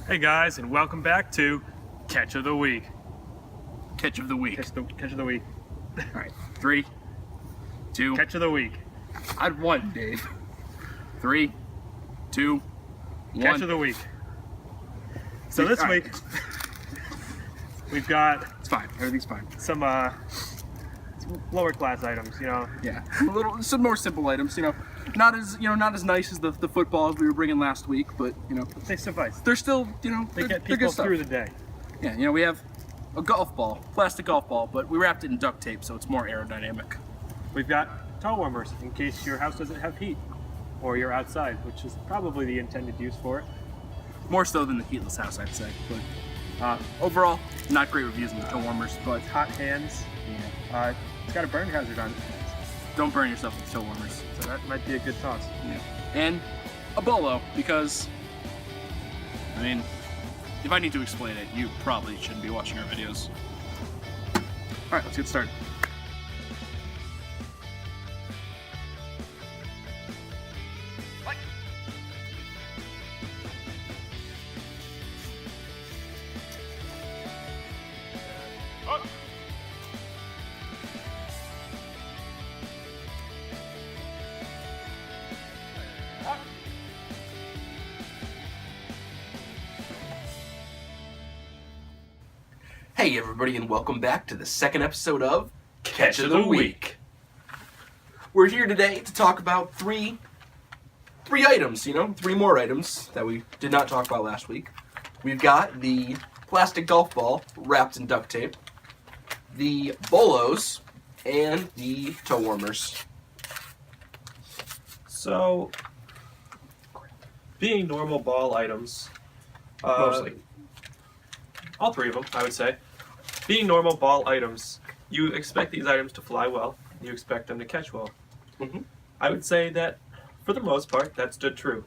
Hey guys, and welcome back to Catch of the Week. Catch of the week. Catch of the Week. All right, 3, 2. Catch of the Week. I'd won, Dave. 3, 2, 1. Catch of the Week. So this All right. week, we've got It's fine. Everything's fine. some lower class items, you know. Yeah, some more simple items. Not as nice as the footballs we were bringing last week, but They suffice. they're still They they're get good people stuff. through the day. Yeah, we have a golf ball, plastic golf ball, but we wrapped it in duct tape so it's more aerodynamic. We've got toe warmers in case your house doesn't have heat, or you're outside, which is probably the intended use for it. More so than the heatless house, I'd say. But overall, not great reviews on the toe warmers, but Hot hands. It's got a burn hazard on it, don't burn yourself with toe warmers. so that might be a good toss. Yeah. And a bolo, because, if I need to explain it, you probably shouldn't be watching our videos. Alright, let's get started. Hey everybody, and welcome back to the second episode of Catch of the Week. We're here today to talk about three items, three more items that we did not talk about last week. We've got the plastic golf ball wrapped in duct tape, the bolos, and the toe warmers. So, being normal ball items, Mostly. all three of them, I would say. Being normal ball items, you expect these items to fly well. You expect them to catch well. Mm-hmm. I would say that, for the most part, that stood true.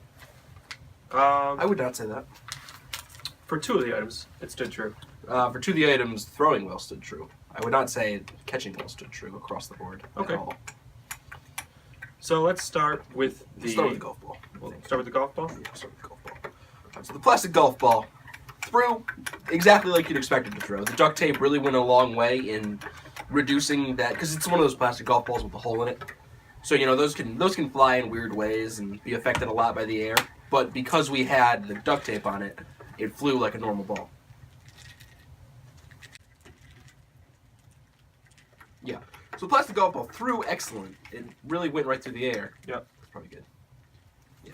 I would not say that. For two of the items, it stood true. For two of the items, throwing well stood true. I would not say catching well stood true across the board Okay. at all. So let's start with the... Let's start with the golf ball. We'll start with the golf ball? Yeah, start with the golf ball. Alright, so the plastic golf ball threw exactly like you'd expect it to throw. The duct tape really went a long way in reducing that, because it's one of those plastic golf balls with a hole in it. So those can fly in weird ways and be affected a lot by the air. But because we had the duct tape on it, it flew like a normal ball. Yeah. So the plastic golf ball threw excellent. It really went right through the air. Yep. That's probably good. Yeah.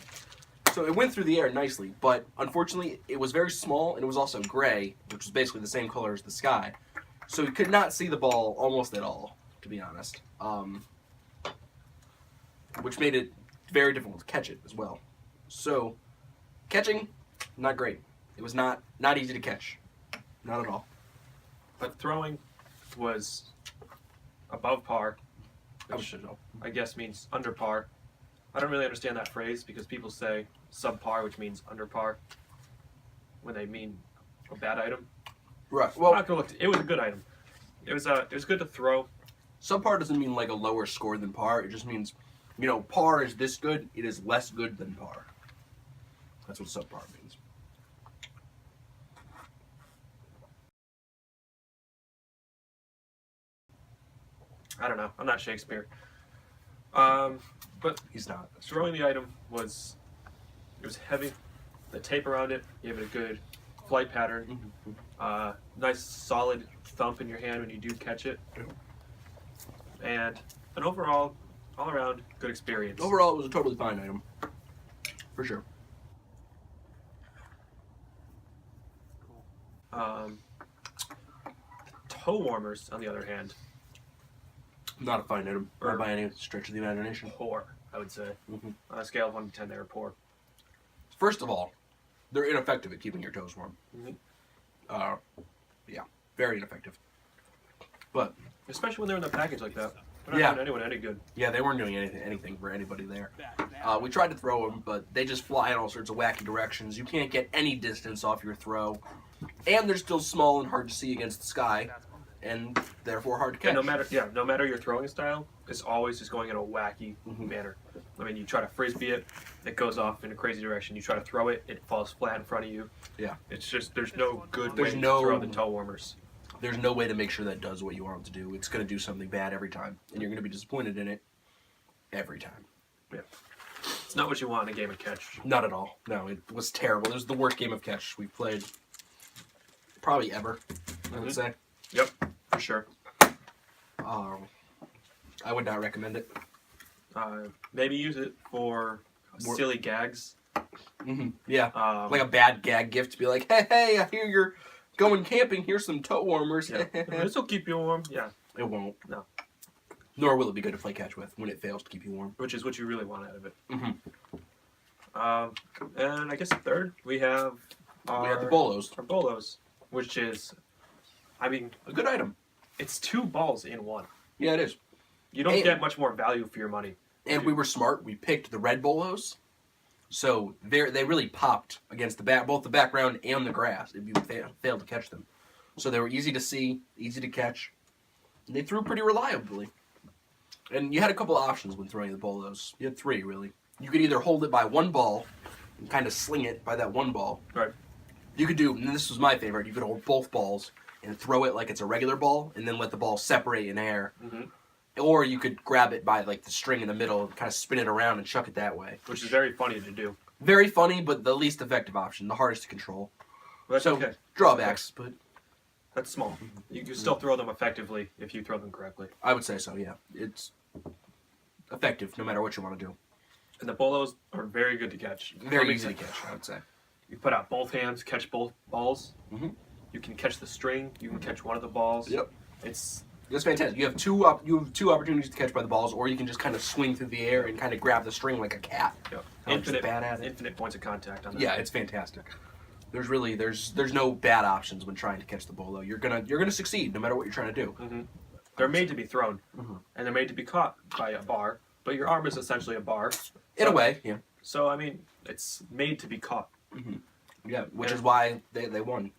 So it went through the air nicely, but unfortunately it was very small and it was also gray, which was basically the same color as the sky. So you could not see the ball almost at all, to be honest. Which made it very difficult to catch it as well. So catching, not great. It was not easy to catch. Not at all. But throwing was above par, I which should know. I guess means under par. I don't really understand that phrase because people say subpar, which means under par, when they mean a bad item. Right. I'm Well, not gonna look. It was a good item. It was good to throw. subpar doesn't mean like a lower score than par. It just means, par is this good. It is less good than par. That's what subpar means. I don't know. I'm not Shakespeare. But He's not. throwing the item was heavy. The tape around it gave it a good flight pattern. Nice solid thump in your hand when you do catch it. And an overall, all around good experience. Overall, it was a totally fine item. For sure. Toe warmers, on the other hand, Not a fine item, not by any stretch of the imagination. poor, I would say. Mhm. On a scale of 1 to 10, they were poor. First of all, they're ineffective at keeping your toes warm. Mhm. Yeah, very ineffective. But Especially when they're in the package like that. They're not Yeah. doing anyone any good. yeah, they weren't doing anything for anybody there. We tried to throw them, but they just fly in all sorts of wacky directions. You can't get any distance off your throw, and they're still small and hard to see against the sky. and therefore hard to catch. And no matter your throwing style, it's always just going in a wacky manner. I mean, you try to frisbee it goes off in a crazy direction. You try to throw it falls flat in front of you. Yeah. It's just there's no good way to throw the toe warmers. There's no way to make sure that does what you want it to do. It's going to do something bad every time, and you're going to be disappointed in it every time. Yeah. It's not what you want in a game of catch. Not at all. No, it was terrible. It was the worst game of catch we've played probably ever, I would say. Yep, for sure. I would not recommend it. Maybe use it for silly gags. Yeah, like a bad gag gift to be like, hey, I hear you're going camping. Here's some toe warmers. Yeah. This will keep you warm. Yeah. It won't. No. Nor will it be good to play catch with when it fails to keep you warm. Which is what you really want out of it. And I guess third, we have the bolos. Our bolos, which is, I mean, a good item. It's 2 balls in one. Yeah, it is. You don't get much more value for your money. And we were smart. We picked the red bolos. So they really popped against both the background and the grass if you failed to catch them. So they were easy to see, easy to catch. And they threw pretty reliably. And you had a couple of options when throwing the bolos. You had 3, really. You could either hold it by one ball and kind of sling it by that one ball. Right. You could do, and this was my favorite, you could hold both balls and throw it like it's a regular ball and then let the ball separate in air. Or you could grab it by like the string in the middle and kind of spin it around and chuck it that way. Which is very funny to do. Very funny, but the least effective option, the hardest to control. Well, that's so, okay. Drawbacks, but... That's small. You can still throw them effectively if you throw them correctly. I would say so, yeah. It's effective no matter what you want to do. And the bolos are very good to catch. Very easy to catch, I would say. You put out both hands, catch both balls. You can catch the string. You can catch one of the balls. Yep. It's fantastic. You have two opportunities to catch by the balls, or you can just kind of swing through the air and kind of grab the string like a cat. Yep. Infinite points of contact on that. Yeah, it's fantastic. There's no bad options when trying to catch the bolo. You're gonna succeed no matter what you're trying to do. They're made to be thrown, and they're made to be caught by a bar. But your arm is essentially a bar. In a way, yeah. So I mean, it's made to be caught. Yeah, which is why they won.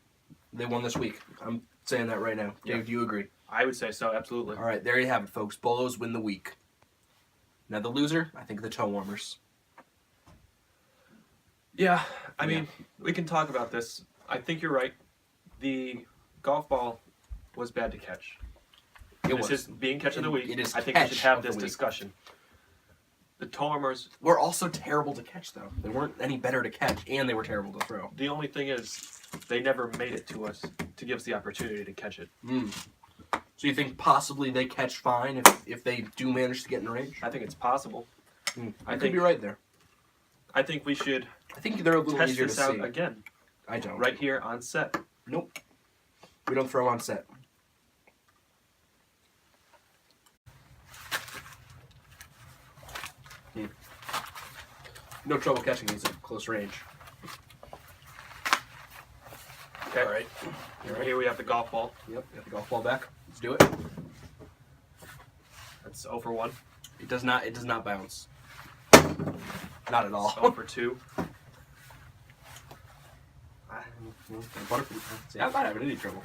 They won this week. I'm saying that right now. Dave, do you agree? I would say so, absolutely. All right, there you have it, folks. Bolos win the week. Now the loser, I think the toe warmers. Yeah, I mean, we can talk about this. I think you're right. The golf ball was bad to catch. This is being catch of the week. I think we should have this discussion. The toe warmers were also terrible to catch, though. They weren't any better to catch, and they were terrible to throw. The only thing is, they never made it to us to give us the opportunity to catch it. So you think possibly they catch fine if they do manage to get in range? I think it's possible. I could be right there. I think we should. I think they're a little test easier this to out see. Again. I don't. Right here on set. Nope. We don't throw on set. No trouble catching these at close range. Okay. All right. Here we have the golf ball. Yep. Got the golf ball back. Let's do it. That's 0 for 1. It does not bounce. Not at all. 0 for 2. See, I'm not having any trouble.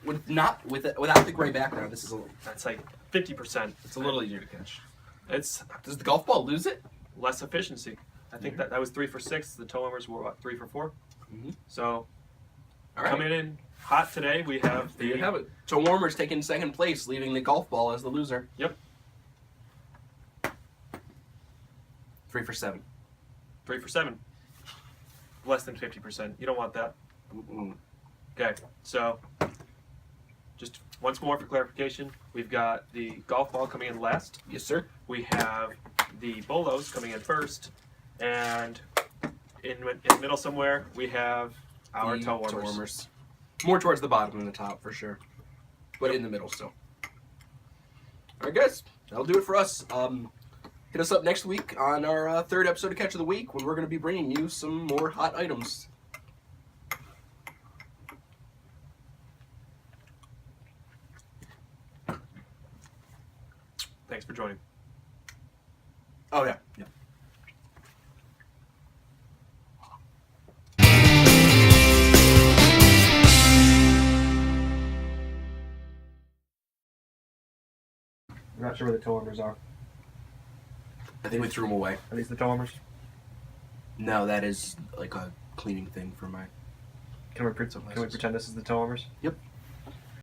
Without the gray background, this is that's like 50%. It's a little easier to catch. Does the golf ball lose it? Less efficiency. I think that was 3 for 6. The toe warmers were what, 3 for 4. So coming in hot today, we have there you have it. Toe warmers taking second place, leaving the golf ball as the loser. Yep. 3 for 7. 3 for 7. Less than 50%. You don't want that. Okay, so just once more for clarification, we've got the golf ball coming in last. Yes, sir. We have the bolos coming in first, and in the middle somewhere we have our toe warmers. More towards the bottom than the top, for sure, but in the middle still. All right, guys, that'll do it for us. Hit us up next week on our third episode of Catch of the Week, when we're going to be bringing you some more hot items. Thanks for joining. Oh, yeah. I'm not sure where the toe warmers are. I think we threw them away. Are these the toe warmers? No, that is like a cleaning thing for my. Can we pretend this is the toe warmers? Yep.